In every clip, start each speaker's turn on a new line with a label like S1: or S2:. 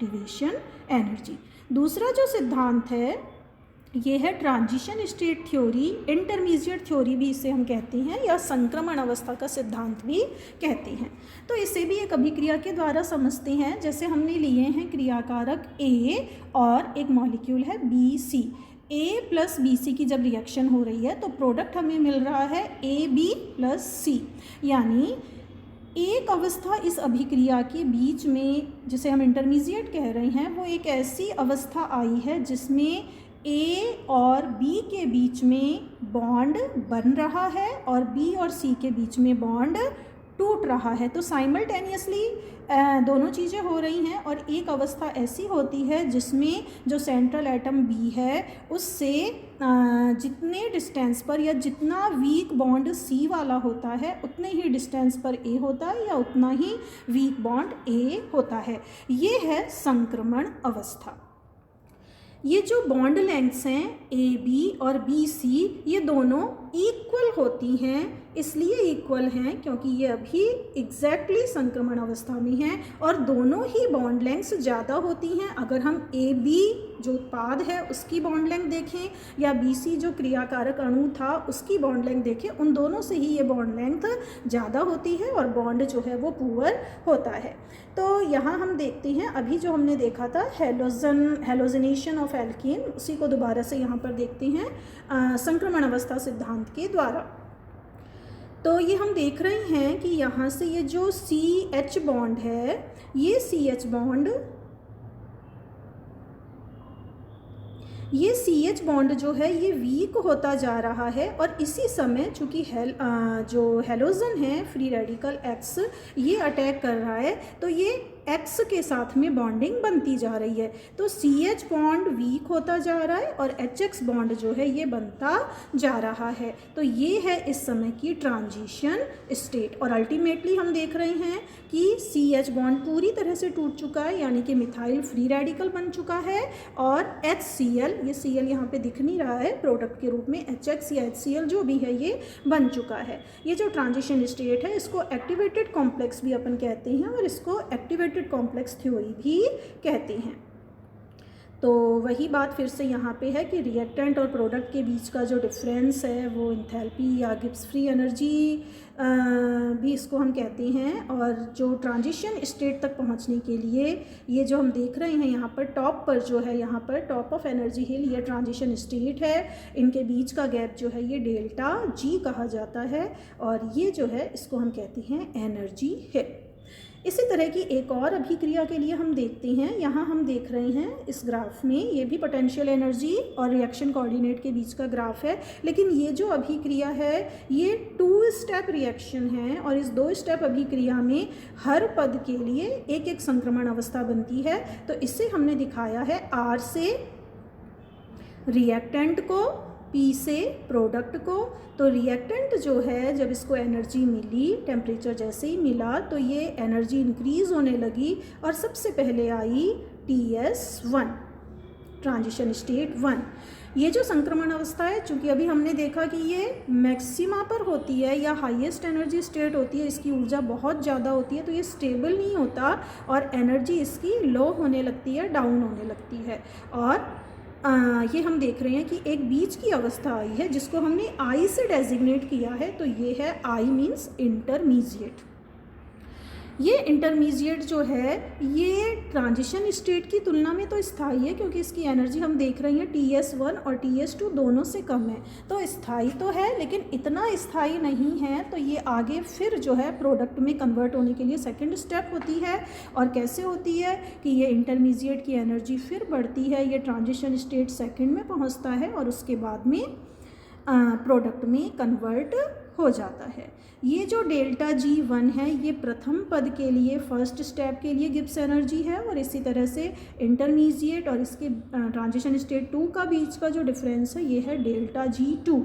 S1: Activation energy. दूसरा जो सिद्धांत है ये है transition state theory, intermediate theory भी इसे हम कहते हैं, या संक्रमण अवस्था का सिद्धांत भी कहते हैं। तो इसे भी एक अभिक्रिया के द्वारा समझते हैं। जैसे हमने लिए हैं क्रियाकारक A और एक मॉलिक्यूल है BC। A प्लस BC की जब रिएक्शन हो रही है तो प्रोडक्ट हमें मिल रहा है AB प्लस C, यानी एक अवस्था इस अभिक्रिया के बीच में जिसे हम इंटरमीडिएट कह रहे हैं, वो एक ऐसी अवस्था आई है जिसमें A और B के बीच में बॉन्ड बन रहा है और B और C के बीच में बॉन्ड टूट रहा है। तो साइमल्टेनियसली दोनों चीज़ें हो रही हैं। और एक अवस्था ऐसी होती है जिसमें जो सेंट्रल एटम B है उससे जितने डिस्टेंस पर या जितना वीक बॉन्ड C वाला होता है उतने ही डिस्टेंस पर A होता है या उतना ही वीक बॉन्ड A होता है। ये है संक्रमण अवस्था। ये जो बॉन्ड लेंथ्स हैं AB और BC ये दोनों इक्वल होती हैं। इसलिए इक्वल हैं क्योंकि ये अभी एग्जैक्टली संक्रमण अवस्था में हैं और दोनों ही बॉन्ड लेंथ्स ज़्यादा होती हैं। अगर हम AB जो उत्पाद है उसकी बॉन्ड लेंथ देखें या BC जो क्रियाकारक अणु था उसकी बॉन्ड लेंथ देखें, उन दोनों से ही ये बॉन्ड लेंथ ज़्यादा होती है और बॉन्ड जो है वो पुअर होता है। तो यहाँ हम देखते हैं अभी जो हमने देखा था हेलोजनेशन ऑफ एल्कीन, उसी को दोबारा से यहाँ पर देखते हैं संक्रमण अवस्था सिद्धांत के द्वारा। तो ये हम देख रहे हैं कि यहाँ से ये जो CH बॉन्ड है, ये CH बॉन्ड जो है ये वीक होता जा रहा है और इसी समय चूँकि जो हेलोजन है फ्री रेडिकल X ये अटैक कर रहा है तो ये X के साथ में बॉन्डिंग बनती जा रही है। तो CH बॉन्ड वीक होता जा रहा है और HX बॉन्ड जो है ये बनता जा रहा है। तो ये है इस समय की ट्रांजिशन स्टेट। और अल्टीमेटली हम देख रहे हैं कि CH बॉन्ड पूरी तरह से टूट चुका है, यानी कि मिथाइल फ्री रेडिकल बन चुका है और HCl, ये Cl यहाँ पे दिख नहीं रहा है प्रोडक्ट के रूप में, HX या HCl जो भी है ये बन चुका है। ये जो ट्रांजिशन स्टेट है इसको एक्टिवेटेड कॉम्प्लेक्स भी अपन कहते हैं और इसको एक्टिवेटेड कॉम्प्लेक्स थ्योरी भी कहते हैं। तो वही बात फिर से यहाँ पे है कि रिएक्टेंट और प्रोडक्ट के बीच का जो डिफरेंस है वो एंथैल्पी या गिब्स फ्री एनर्जी भी इसको हम कहते हैं। और जो ट्रांजिशन स्टेट तक पहुँचने के लिए ये जो हम देख रहे हैं यहाँ पर टॉप पर जो है, यहाँ पर टॉप ऑफ एनर्जी हिल ये ट्रांजिशन स्टेट है, इनके बीच का गैप जो है ये डेल्टा G कहा जाता है और ये जो है इसको हम कहते हैं एनर्जी है। इसी तरह की एक और अभिक्रिया के लिए हम देखते हैं, यहाँ हम देख रहे हैं इस ग्राफ में, ये भी पोटेंशियल एनर्जी और रिएक्शन कोऑर्डिनेट के बीच का ग्राफ है। लेकिन ये जो अभिक्रिया है ये 2 स्टेप रिएक्शन है और इस 2 स्टेप अभिक्रिया में हर पद के लिए एक एक संक्रमण अवस्था बनती है। तो इसे हमने दिखाया है R से रिएक्टेंट को, P से प्रोडक्ट को। तो रिएक्टेंट जो है जब इसको एनर्जी मिली, टेम्परेचर जैसे ही मिला तो ये एनर्जी इंक्रीज होने लगी और सबसे पहले आई TS1, ट्रांजिशन स्टेट 1। ये जो संक्रमण अवस्था है, चूँकि अभी हमने देखा कि ये मैक्सिमा पर होती है या हाईएस्ट एनर्जी स्टेट होती है, इसकी ऊर्जा बहुत ज़्यादा होती है, तो ये स्टेबल नहीं होता और एनर्जी इसकी लो होने लगती है, डाउन होने लगती है। और ये हम देख रहे हैं कि एक बीच की अवस्था आई है जिसको हमने I से डेजिग्नेट किया है। तो ये है I मीन्स इंटरमीडिएट। ये इंटरमीडिएट जो है ये ट्रांजिशन स्टेट की तुलना में तो स्थायी है क्योंकि इसकी एनर्जी हम देख रहे हैं TS1 और TS2 दोनों से कम है, तो स्थायी तो है लेकिन इतना स्थायी नहीं है। तो ये आगे फिर जो है प्रोडक्ट में कन्वर्ट होने के लिए सेकंड स्टेप होती है। और कैसे होती है कि ये इंटरमीडिएट की एनर्जी फिर बढ़ती है, ये ट्रांजिशन स्टेट सेकंड में पहुँचता है और उसके बाद में प्रोडक्ट में कन्वर्ट हो जाता है। ये जो डेल्टा G1 है ये प्रथम पद के लिए, फर्स्ट स्टेप के लिए गिब्स एनर्जी है और इसी तरह से इंटरमीडिएट और इसके ट्रांजिशन स्टेट 2 का बीच का जो डिफरेंस है ये है डेल्टा G2,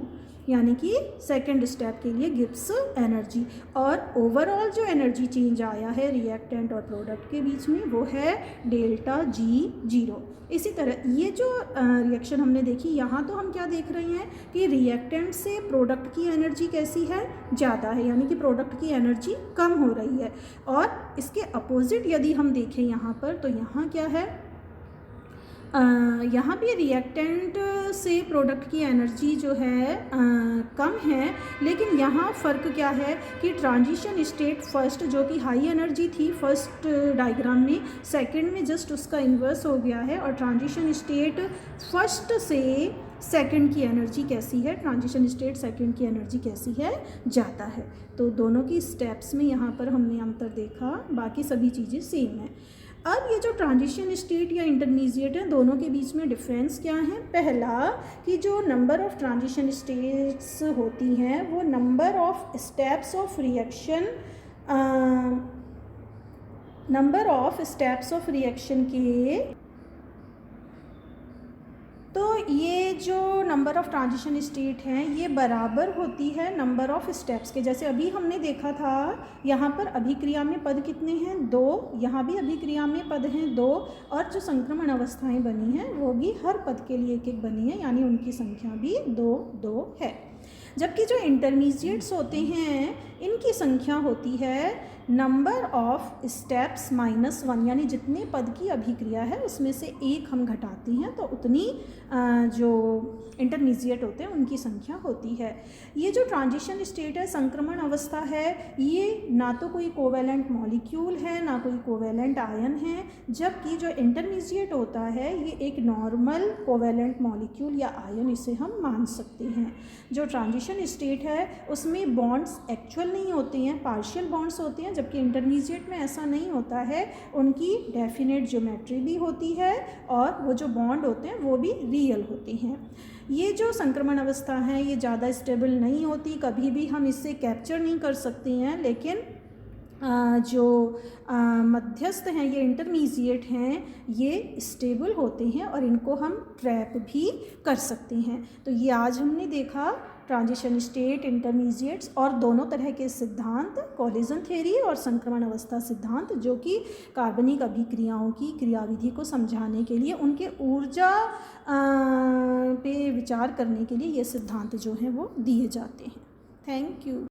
S1: यानी कि सेकंड स्टेप के लिए गिब्स एनर्जी। और ओवरऑल जो एनर्जी चेंज आया है रिएक्टेंट और प्रोडक्ट के बीच में वो है डेल्टा G0। इसी तरह ये जो रिएक्शन हमने देखी, यहाँ तो हम क्या देख रहे हैं कि रिएक्टेंट से प्रोडक्ट की एनर्जी कैसी है, ज़्यादा है, यानी कि प्रोडक्ट की एनर्जी कम हो रही है। और इसके अपोजिट यदि हम देखें यहाँ पर, तो यहाँ क्या है, यहाँ भी रिएक्टेंट से प्रोडक्ट की एनर्जी जो है कम है, लेकिन यहाँ फ़र्क क्या है कि ट्रांजिशन स्टेट फर्स्ट जो कि हाई एनर्जी थी फर्स्ट डायग्राम में, सेकंड में जस्ट उसका इन्वर्स हो गया है। और ट्रांजिशन स्टेट फर्स्ट से सेकंड की एनर्जी कैसी है, ट्रांजिशन स्टेट सेकंड की एनर्जी कैसी है, ज़्यादा है। तो दोनों की स्टेप्स में यहाँ पर हमने अंतर देखा, बाकी सभी चीज़ें सेम है। अब ये जो ट्रांजिशन स्टेट या इंटरमीडिएट है, दोनों के बीच में डिफरेंस क्या है। पहला कि जो नंबर ऑफ ट्रांजिशन स्टेट्स होती हैं वो number of steps of reaction के, तो ये जो नंबर ऑफ़ ट्रांजिशन स्टेट हैं ये बराबर होती है नंबर ऑफ़ स्टेप्स के। जैसे अभी हमने देखा था यहाँ पर अभिक्रिया में पद कितने हैं, 2, यहाँ भी अभिक्रिया में पद हैं 2, और जो संक्रमण अवस्थाएं बनी हैं वो भी हर पद के लिए एक एक बनी है, यानी उनकी संख्या भी 2 2 है। जबकि जो इंटरमीडिएट्स होते हैं इनकी संख्या होती है नंबर ऑफ स्टेप्स -1, यानी जितने पद की अभिक्रिया है उसमें से एक हम घटाते हैं तो उतनी जो इंटरमीडिएट होते हैं उनकी संख्या होती है। ये जो ट्रांजिशन स्टेट है, संक्रमण अवस्था है, ये ना तो कोई कोवेलेंट मॉलिक्यूल है ना कोई कोवेलेंट आयन है, जबकि जो इंटरमीडिएट होता है ये एक नॉर्मल कोवेलेंट मॉलिक्यूल या आयन, इसे हम मान सकते हैं। जो ट्रांजिशन स्टेट है उसमें बॉन्ड्स एक्चुअल नहीं होते हैं, पार्शियल बॉन्ड्स होते हैं, जबकि इंटरमीडिएट में ऐसा नहीं होता है, उनकी डेफिनेट ज्योमेट्री भी होती है और वो जो बॉन्ड होते हैं वो भी रियल होते हैं। ये जो संक्रमण अवस्था है ये ज़्यादा स्टेबल नहीं होती, कभी भी हम इससे कैप्चर नहीं कर सकते हैं, लेकिन जो मध्यस्थ हैं ये इंटरमीडिएट हैं ये स्टेबल होते हैं और इनको हम ट्रैप भी कर सकते हैं। तो ये आज हमने देखा ट्रांजिशन स्टेट, इंटरमीडिएट्स और दोनों तरह के सिद्धांत, कोलिजन थ्योरी और संक्रमण अवस्था सिद्धांत, जो कि कार्बनिक अभिक्रियाओं की क्रियाविधि को समझाने के लिए, उनके ऊर्जा पे विचार करने के लिए ये सिद्धांत जो हैं वो दिए जाते हैं। Thank you.